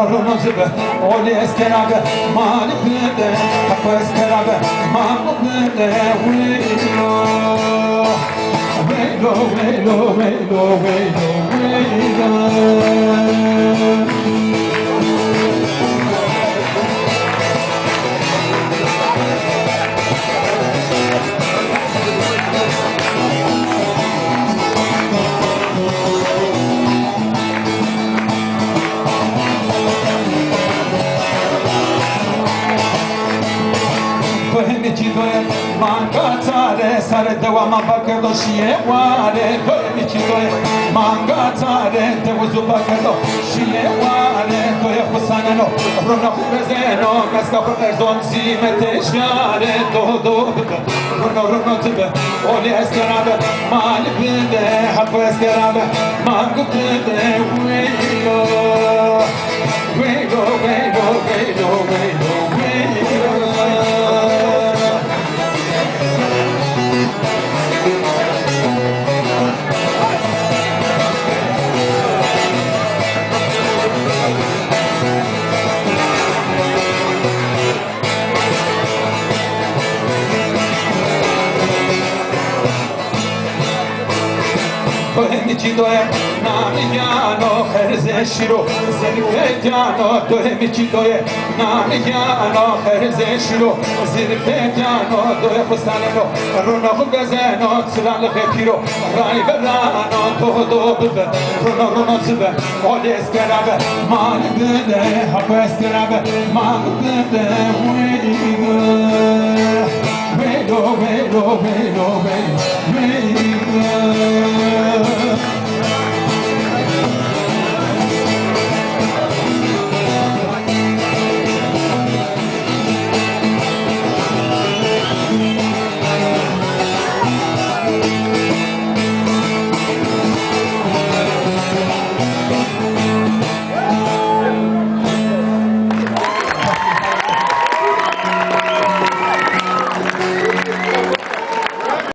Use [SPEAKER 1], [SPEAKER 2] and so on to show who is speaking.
[SPEAKER 1] Runo zibe, oli eskerabe, mani bide, hako eskerabe, mamu bide, wilo. Wilo, wilo, wilo, wilo, wilo. Mangatare sare devama bakado şiye vare Doye doye mangatare devuzu bakado şiye vare Doye husaneno rona hubezeno Meska erzon zimete şare Do Runo tibe Oli eskerabe mali bide Hako eskerabe mangu bide Wilo Wilo, wilo, wilo, wilo, wilo Doye namiyano herze shiro zirfetano doye doye namiyano herze shiro zirfetano doye kusaneno runo gazeno tsiral khepiro rai berano do bube runo zibe oli eskerabe mal bide hako eskerabe mal bide wilo wilo wilo wilo wilo